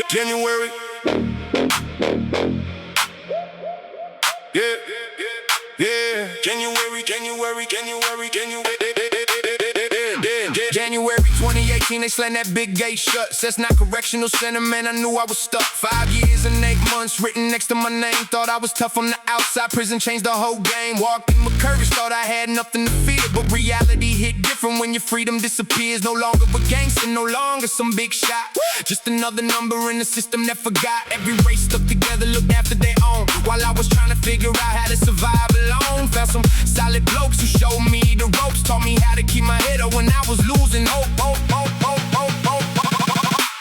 January. Yeah, January. January 2018, they slammed that big gate shut. Says not correctional center, man, I knew I was stuck. 5 years and 8 months written next to my name. Thought I was tough on the outside, prison changed the whole game. Walked in with courage, thought I had nothing to fear. But reality hit different when your freedom disappears. No longer a gangster, no longer some big shot. Just another number in the system that forgot. Every race stuck together, looked after their own. While I was trying to figure out how to survive alone. Found some solid blokes who showed me the ropes. Taught me how to keep my head up when I was losing hope.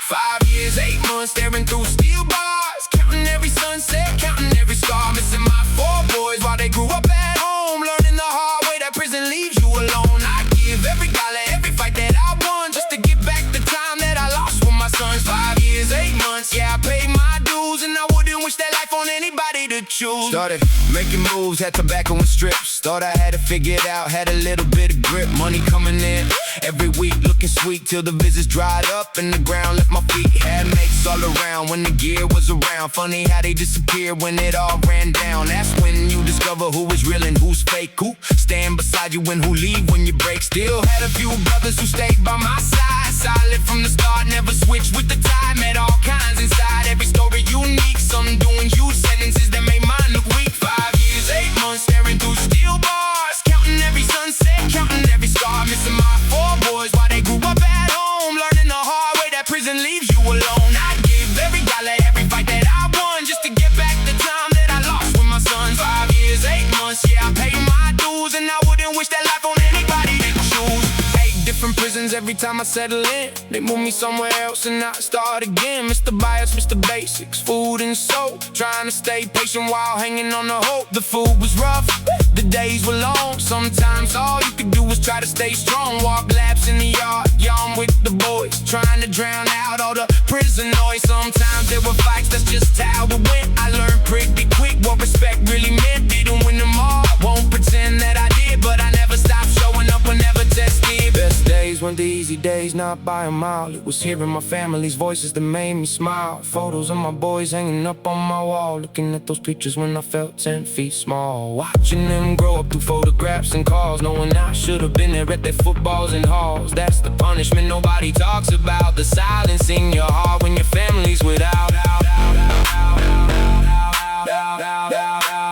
5 years, 8 months, staring through steel bars. Counting every sunset, counting every scar. Missing my 4 boys while they grew up at home. Learning the hard way that prison leaves you alone. I give every dollar, every fight that I won, just to get back the time that I lost with my sons. 5 years, 8 months, yeah, I paid my dues, and I wouldn't wish that life on anybody to choose. Started making moves, had tobacco and strips. Thought I had it figured out, had a little bit of grip. Money coming in every week, looking sweet till the visits dried up and the ground left my feet. Had mates all around when the gear was around. Funny how they disappeared when it all ran down. That's when you discover who is real and who's fake. Who stand beside you and who leave when you break. Still had a few brothers who stayed by my side. Solid from the start, never switched with the tide. Met all kinds inside, every story unique. Some doing huge sentences that made mine look weak. 5 years, 8 months, staring through steel bars. Counting every sunset, counting every scar. Missing my 4 boys while they grew up at home. Learning the hard way that prison leaves you alone. I give every dollar, every fight that I won, just to get back the time that I lost with my sons. 5 years, 8 months, yeah, I paid my dues, and I wouldn't wish that life on anybody to choose. 8 different prisons every time I settle in. They move me somewhere else and I start again. Mr. Bias, Mr. Basics, food and soap. Trying to stay patient while hanging on the hope. The food was rough, the days were long. Sometimes all you could do was try to stay strong. Walk laps in the yard, yawn with the boys, trying to drown out all the prison noise. Sometimes there were fights, that's just how it went. I learned pretty quick what respect really meant. Didn't win them all, won't pretend that I did, but I never stopped showing up and never tested. Best days weren't the easy days, not by a mile. It was hearing my family's voices that made me smile. Photos of my boys hanging up on my wall. Looking at those pictures when I felt 10 feet small. Watching them grow up through photographs and calls. Knowing I should have been there at their footballs and halls. That's the punishment nobody talks about. The silence in your heart when your family's without.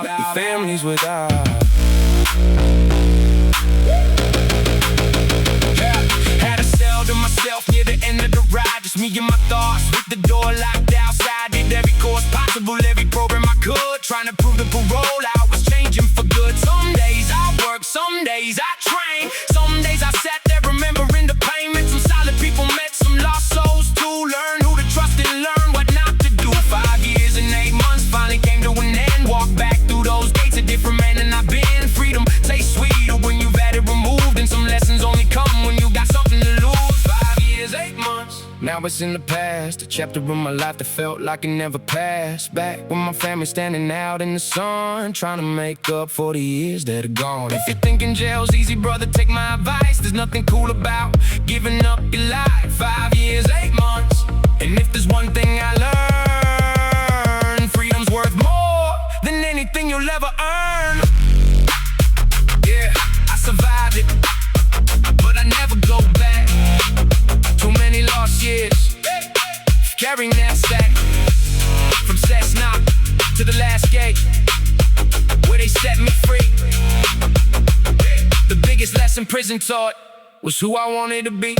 Your family's without. Had a cell to myself near the end of the ride. Just me and my thoughts with the door locked outside. Did every course possible, every program I could. Trying to prove the parole out was changing for good. Some days I work, some days I train. Some days I sat there remembering the payments. Some solid people met, some lost souls too. Learn who to trust and learn what not to do. 5 years and 8 months finally came to an end. Walked back through those gates, a different man than I've been. Freedom tastes sweeter when you've had it removed, and some lessons only come when you got something to lose. 5 years, 8 months, now it's in the past. A chapter of my life that felt like it never passed. Back when my family standing out in the sun, trying to make up for the years that are gone. If you're thinking jail's easy, brother, take my advice. There's nothing cool about giving up your life. 5 years, 8 months, and if there's one thing I learned, freedom's worth more than anything you'll ever earn. Yeah, I survived it, but I never go back. Too many lost years, carrying that sack. From Cessna to the last gate, where they set me free. The biggest lesson prison taught was who I wanted to be.